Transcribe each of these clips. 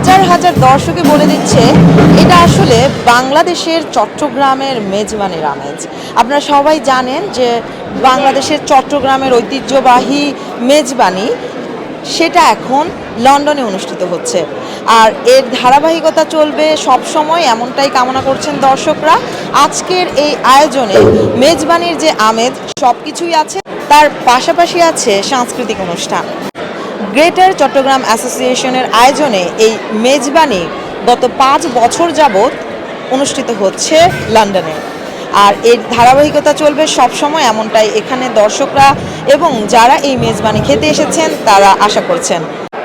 হাজার হাজার দর্শকই বলে দিচ্ছে এটা আসলে বাংলাদেশের চট্টগ্রামের মেজবানির আমেজ। আপনারা সবাই জানেন যে বাংলাদেশের চট্টগ্রামের ঐতিহ্যবাহী মেজবানি সেটা এখন লন্ডনে অনুষ্ঠিত হচ্ছে, আর এর ধারাবাহিকতা চলবে সব সময়, এমনটাই কামনা করছেন দর্শকরা। আজকের এই আয়োজনে মেজবানির যে আমেজ সব কিছুই আছে, তার পাশাপাশি আছে সাংস্কৃতিক অনুষ্ঠান। গ্রেটার চট্টগ্রাম অ্যাসোসিয়েশনের আয়োজনে এই মেজবানি গত 5 বছর যাবৎ অনুষ্ঠিত হচ্ছে লন্ডনে, আর এর ধারাবাহিকতা চলবে সব সময়, এমনটাই এখানে দর্শকরা এবং যারা এই মেজবানি খেতে এসেছেন তারা আশা করছেন।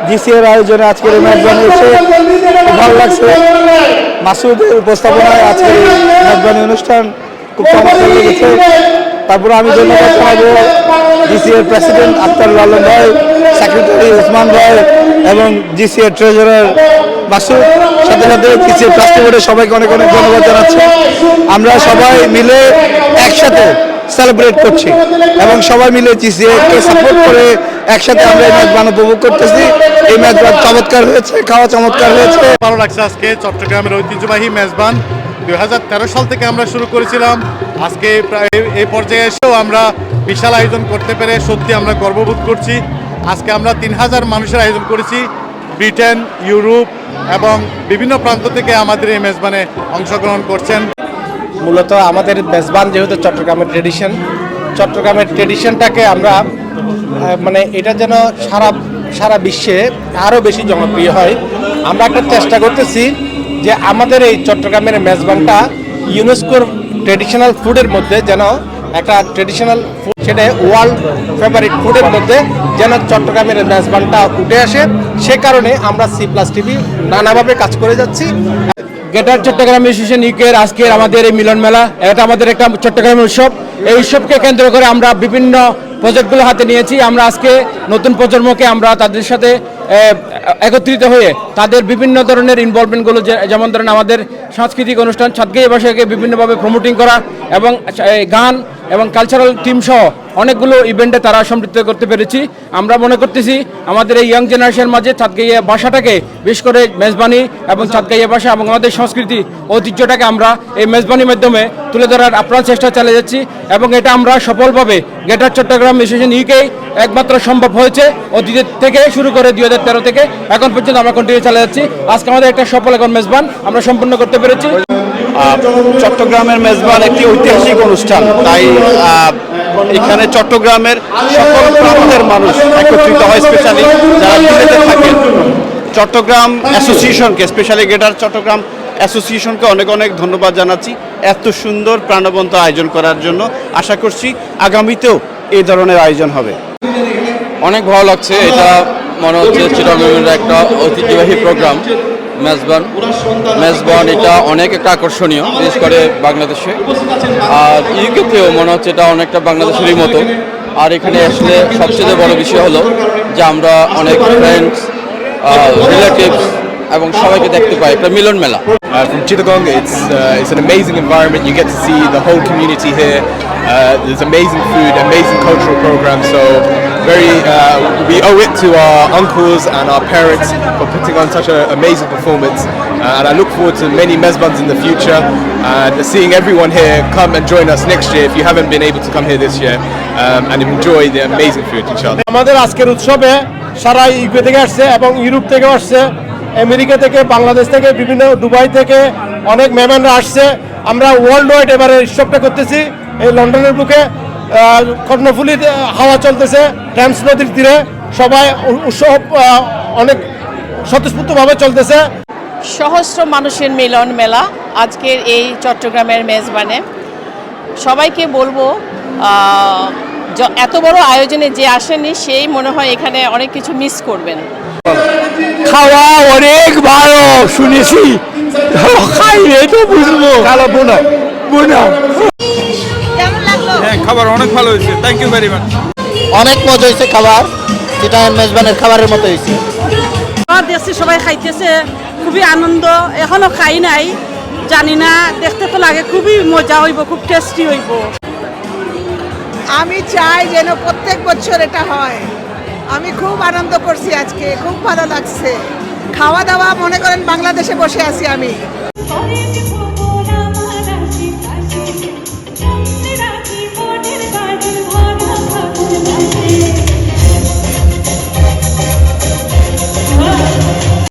জিসিএর আয়োজনে আজকের এই মেজবানি এসে খুব ভালো লাগছে। মাসুদের উপস্থাপনায় আজকের এই মেজবানি অনুষ্ঠান খুব চমৎকার লেগেছে। তারপরে আমি ধন্যবাদ জানাবো জিসিএর প্রেসিডেন্ট আক্তার লালন ভাই, সেক্রেটারি উসমান ভাই এবং জিসিএর ট্রেজারার মাসুদ, সাথে সাথে জিসিএর ট্রাস্টি বোর্ডের সবাইকে অনেক অনেক ধন্যবাদ জানাচ্ছি। আমরা সবাই মিলে একসাথে সেলিব্রেট করছি এবং সবাই মিলে জিসিএকে সাপোর্ট করে একসাথে আমরা এই মেজবান উপভোগ করতেছি। এই মেজবান চমৎকার হয়েছে, খাওয়া চমৎকার হয়েছে। ভালো লাগছে। আজকে চট্টগ্রামের ঐতিহ্যবাহী মেজবান 2013 সাল থেকে আমরা শুরু করেছিলাম। আজকে প্রায় এই পর্যায়ে এসেও আমরা বিশাল আয়োজন করতে পেরে সত্যি আমরা গর্ববোধ করছি। আজকে আমরা 3000 মানুষের আয়োজন করেছি। ব্রিটেন, ইউরোপ এবং বিভিন্ন প্রান্ত থেকে আমাদের এই মেজবানে অংশগ্রহণ করছেন। মূলত আমাদের মেজবান যেহেতু চট্টগ্রামের ট্রেডিশনটাকে আমরা মানে এটা যেন সারা বিশ্বে আরও বেশি জনপ্রিয় হয়, আমরা একটা চেষ্টা করতেছি যে আমাদের এই চট্টগ্রামের মেজবানটা ইউনেস্কোর ট্রেডিশনাল ফুডের মধ্যে যেন একটা ট্রেডিশনাল ফুড, সেটা ওয়ার্ল্ড ফেভারিট ফুডের মধ্যে যেন চট্টগ্রামের মেজবানটা উঠে আসে। সে কারণে আমরা C+TV নানাভাবে কাজ করে যাচ্ছি। গ্রেটার চট্টগ্রাম অ্যাসোসিয়েশন ইউকের আজকের আমাদের এই মিলন মেলা, এটা আমাদের একটা চট্টগ্রামের উৎসব। এই উৎসবকে কেন্দ্র করে আমরা বিভিন্ন প্রজেক্টগুলো হাতে নিয়েছি। আমরা আজকে নতুন প্রজন্মকে আমরা তাদের সাথে একত্রিত হয়ে তাদের বিভিন্ন ধরনের ইনভলভমেন্টগুলো, যেমন ধরেন আমাদের সাংস্কৃতিক অনুষ্ঠান ছাদগাঁইয়া ভাষাকে বিভিন্নভাবে প্রমোটিং করা এবং গান এবং কালচারাল টিম সহ অনেকগুলো ইভেন্টে তারা সম্পৃক্ত করতে পেরেছি। আমরা মনে করতেছি আমাদের এই ইয়াং জেনারেশনের মাঝে ছাদগাঁইয়া ভাষাটাকে, বিশেষ করে মেজবানি এবং ছাদগাঁইয়া ভাষা এবং আমাদের সংস্কৃতি ঐতিহ্যটাকে আমরা এই মেজবানির মাধ্যমে তুলে ধরার আপ্রাণ চেষ্টা চালিয়ে যাচ্ছি এবং এটা আমরা সফলভাবে গ্রেটার চট্টগ্রাম অ্যাসোসিয়েশন ইউকে একমাত্র সম্ভব হয়েছে। অতীত থেকে শুরু করে 2013 থেকে এখন পর্যন্ত আমরা কন্টিনিউ চালিয়ে যাচ্ছি। আজকে আমাদের একটা সফল এখন মেজবান আমরা সম্পূর্ণ করতে পেরেছি। চট্টগ্রামের মেজবান একটি ঐতিহাসিক অনুষ্ঠান, তাই এখানে চট্টগ্রামের সকল প্রান্তের মানুষ একত্রিত হয়, স্পেশালি যারা বিলেতে থাকেন। চট্টগ্রাম অ্যাসোসিয়েশনকে, স্পেশালি গ্রেটার চট্টগ্রাম অ্যাসোসিয়েশনকে অনেক অনেক ধন্যবাদ জানাচ্ছি এত সুন্দর প্রাণবন্ত আয়োজন করার জন্য। আশা করছি আগামীতেও এই ধরনের আয়োজন হবে। অনেক ভালো লাগছে। এটা মনে হচ্ছে চিটাগাংয়ের একটা ঐতিহ্যবাহী প্রোগ্রাম মেজবান। এটা অনেক একটা আকর্ষণীয়, বিশেষ করে বাংলাদেশে, আর ইউকেতেও মনে হচ্ছে এটা অনেকটা বাংলাদেশেরই মতো। আর এখানে আসলে সবচেয়ে বড় বিষয় হলো যে আমরা অনেক ফ্রেন্ডস, রিলেটিভস এবং সবাইকে দেখতে পাই। একটা মিলন মেলা। From Chittagong, it's an amazing environment. You get to see the whole community here. There's amazing food, amazing cultural programs. So we owe it to our uncles and our parents for putting on such an amazing performance. And I look forward to many mezbans in the future and seeing everyone here come and join us next year if you haven't been able to come here this year, and enjoy the amazing food, inshallah. আমাদের আজকের উৎসবে সারা UK থেকে আসছে এবং Europe থেকে আসছে, America থেকে, বাংলাদেশ থেকে, বিভিন্ন দুবাই থেকে অনেক মেহমানরা আসছে। আমরা ওয়ার্ল্ড ওয়াইড এবারে উৎসবটা করতেছি এই লন্ডনের বুকে। কর্ণফুলীর হাওয়া চলতেছে, টেমস নদীর তীরে, সবাই উৎসব অনেক স্বতঃস্ফূর্তভাবে চলতেছে। সহস্র মানুষের মিলন মেলা আজকের এই চট্টগ্রামের মেজবানে। সবাইকে বলবো এত বড় আয়োজনে যে আসেনি সেই মনে হয় এখানে অনেক কিছু মিস করবেন। খাওয়া অনেক ভালো শুনেছি, খাইলে তো বুঝবো। হ্যাঁ, খাবার অনেক ভালো হয়েছে। Thank you very much. অনেক মজা হয়েছে খাবার, যেটা মেজবানের খাবারের মতো হয়েছে। দেখছি সবাই খাইতেছে, খুবই আনন্দ। এখনো খাই নাই, জানি না, দেখতে তো লাগে খুবই মজা হইব, খুব টেস্টি হইব। আমি চাই যেন প্রত্যেক বছর এটা হয়। আমি খুব আনন্দ করছি, আজকে খুব ভালো লাগছে। খাওয়া দাওয়া মনে করেন বাংলাদেশে বসে আছি আমি।